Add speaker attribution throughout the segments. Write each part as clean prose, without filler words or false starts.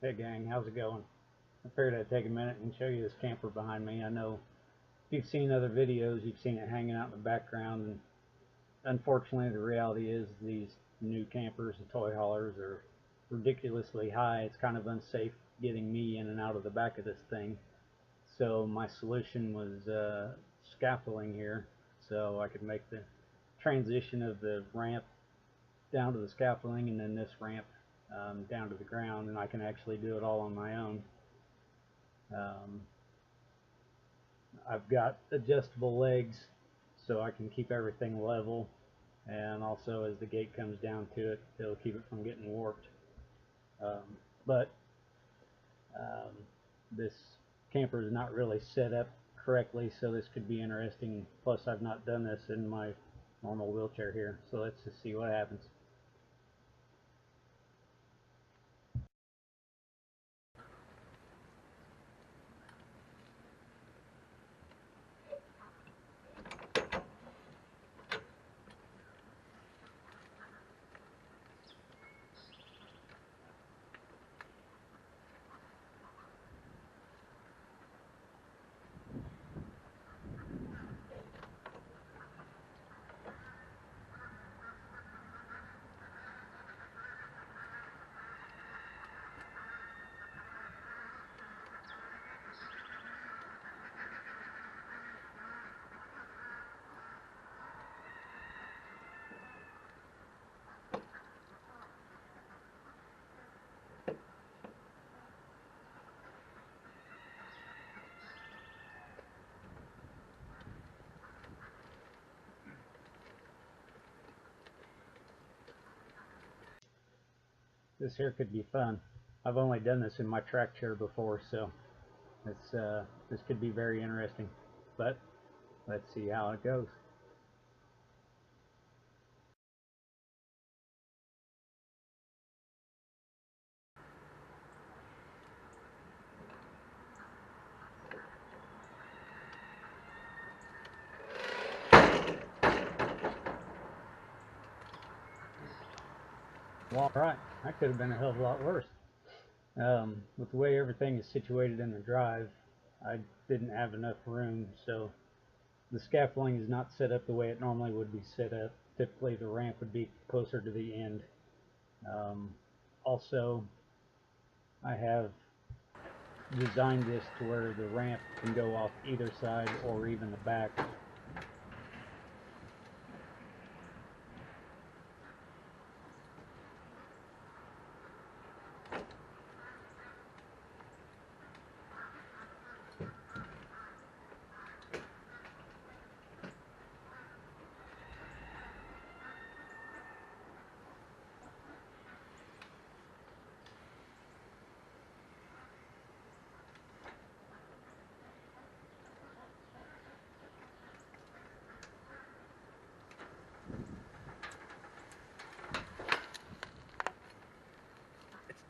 Speaker 1: Hey gang, how's it going? I figured I'd take a minute and show you this camper behind me. I know if you've seen other videos, you've seen it hanging out in the background, and unfortunately the reality is these new campers and toy haulers are ridiculously high. It's kind of unsafe getting me in and out of the back of this thing. So my solution was scaffolding here so I could make the transition of the ramp down to the scaffolding and then this ramp down to the ground, and I can actually do it all on my own. I've got adjustable legs so I can keep everything level, and also as the gate comes down to it, it'll keep it from getting warped. But this camper is not really set up correctly, so this could be interesting. Plus I've not done this in my normal wheelchair here, so let's just see what happens. This here could be fun. I've only done this in my track chair before, so this could be very interesting. But let's see how it goes. Well, all right, that could have been a hell of a lot worse. With the way everything is situated in the drive, I didn't have enough room, so the scaffolding is not set up the way it normally would be set up. Typically the ramp would be closer to the end. Also, I have designed this to where the ramp can go off either side or even the back.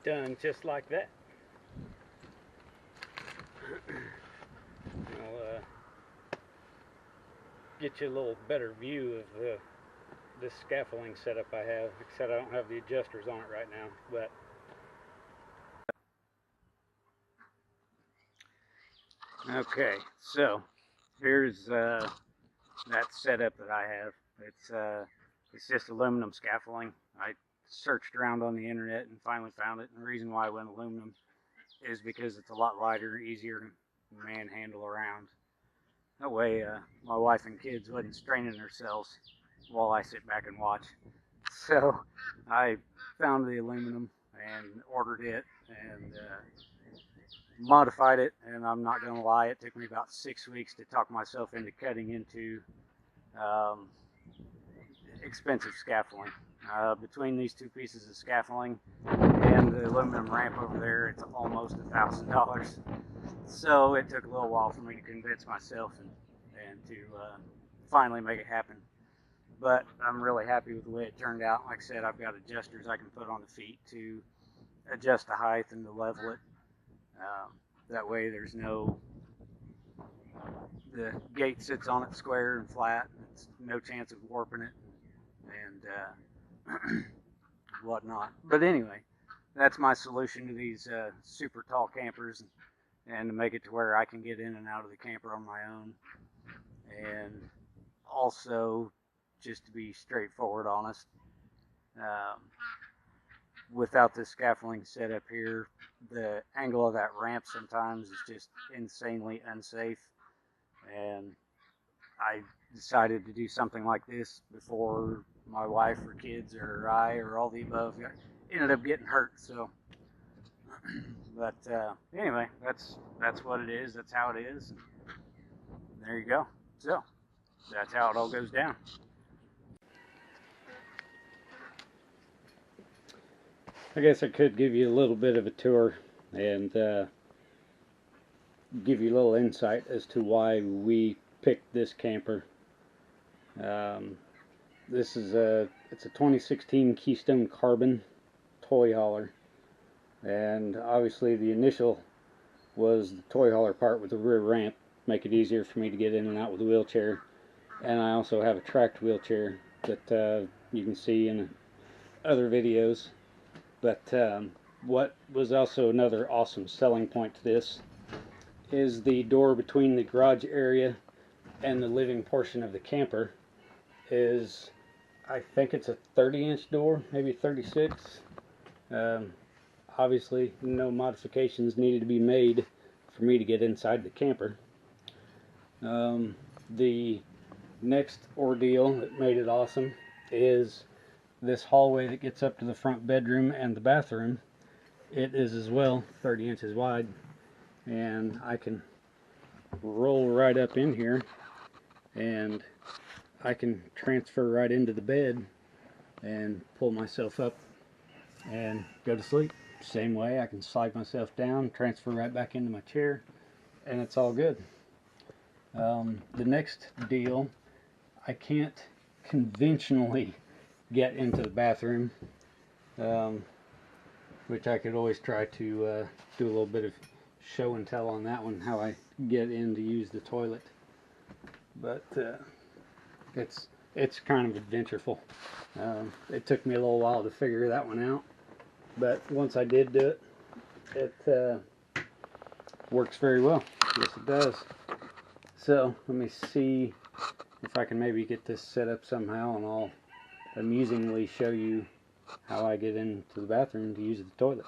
Speaker 1: Done just like that. I'll get you a little better view of this scaffolding setup I have, except I don't have the adjusters on it right now. But okay, so here's that setup that I have. It's just aluminum scaffolding. I searched around on the internet and finally found it, and the reason why I went aluminum is because it's a lot lighter, easier to manhandle around. That way my wife and kids wasn't straining themselves while I sit back and watch. So I found the aluminum and ordered it and modified it, and I'm not going to lie, it took me about 6 weeks to talk myself into cutting into expensive scaffolding. Between these two pieces of scaffolding and the aluminum ramp over there, it's almost $1,000. So it took a little while for me to convince myself and to finally make it happen. But I'm really happy with the way it turned out. Like I said, I've got adjusters I can put on the feet to adjust the height and to level it. That way there's the gate sits on it square and flat. It's no chance of warping it and whatnot. But anyway, that's my solution to these super tall campers, and to make it to where I can get in and out of the camper on my own. And also, just to be straightforward honest, um, without this scaffolding set up here, the angle of that ramp sometimes is just insanely unsafe. And I decided to do something like this before my wife or kids or I or all the above ended up getting hurt. So, but anyway, that's what it is. That's how it is. There you go. So that's how it all goes down. I guess I could give you a little bit of a tour and give you a little insight as to why we picked this camper. This is it's a 2016 Keystone Carbon toy hauler, and obviously the initial was the toy hauler part with the rear ramp, make it easier for me to get in and out with a wheelchair. And I also have a tracked wheelchair that you can see in other videos. But what was also another awesome selling point to this is the door between the garage area and the living portion of the camper is, I think it's a 30-inch door, maybe 36. Obviously no modifications needed to be made for me to get inside the camper. The next ordeal that made it awesome is this hallway that gets up to the front bedroom and the bathroom. It is as well 30 inches wide, and I can roll right up in here and I can transfer right into the bed and pull myself up and go to sleep. Same way, I can slide myself down, transfer right back into my chair, and it's all good. The next deal, I can't conventionally get into the bathroom, which I could always try to do a little bit of show and tell on that one, how I get in to use the toilet. But it's kind of adventureful. It took me a little while to figure that one out, but once I did do it, it works very well. Yes, it does. So let me see if I can maybe get this set up somehow, and I'll amusingly show you how I get into the bathroom to use the toilet.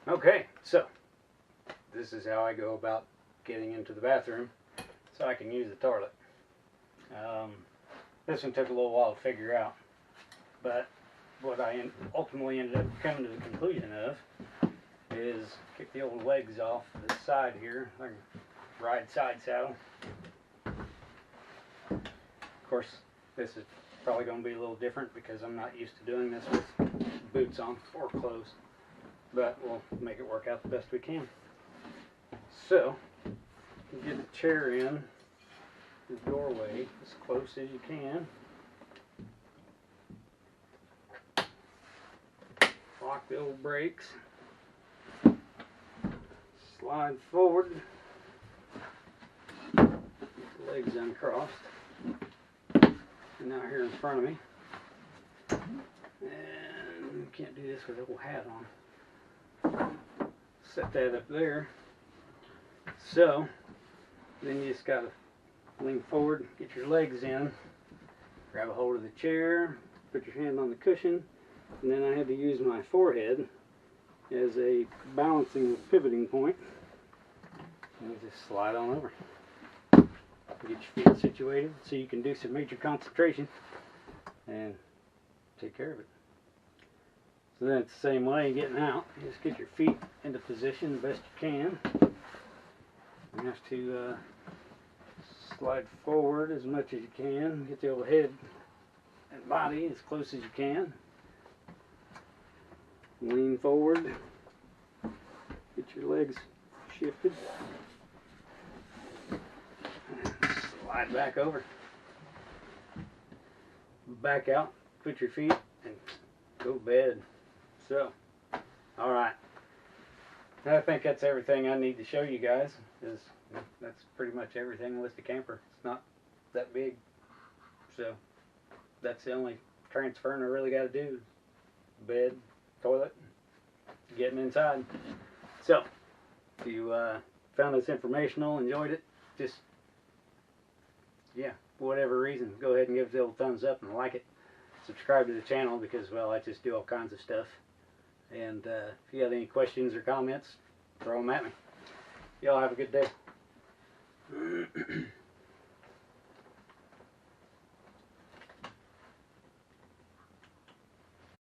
Speaker 1: Okay, so this is how I go about getting into the bathroom so I can use the toilet. This one took a little while to figure out, but what I ultimately ended up coming to the conclusion of is kick the old legs off the side here, like ride side saddle. Of course, this is probably going to be a little different because I'm not used to doing this with boots on or clothes, but we'll make it work out the best we can. So, get the chair in the doorway as close as you can. Lock the old brakes. Slide forward. Legs uncrossed. And now here in front of me. And can't do this with a little hat on. Set that up there. So then you just gotta lean forward, get your legs in, grab a hold of the chair, put your hand on the cushion, and then I had to use my forehead as a balancing pivoting point, and you just slide on over. Get your feet situated so you can do some major concentration and take care of it. So then it's the same way getting out. You just get your feet into position the best you can. You have to slide forward as much as you can. Get the old head and body as close as you can. Lean forward. Get your legs shifted. Slide back over. Back out. Put your feet and go to bed. So, alright. I think that's everything I need to show you guys. That's pretty much everything with the camper. It's not that big, so that's the only transferring I really got to do: bed, toilet, getting inside. So, if you found this informational, enjoyed it, just yeah, for whatever reason, go ahead and give it the old thumbs up and like it. Subscribe to the channel because, well, I just do all kinds of stuff. And if you got any questions or comments, throw them at me. Y'all have a good day.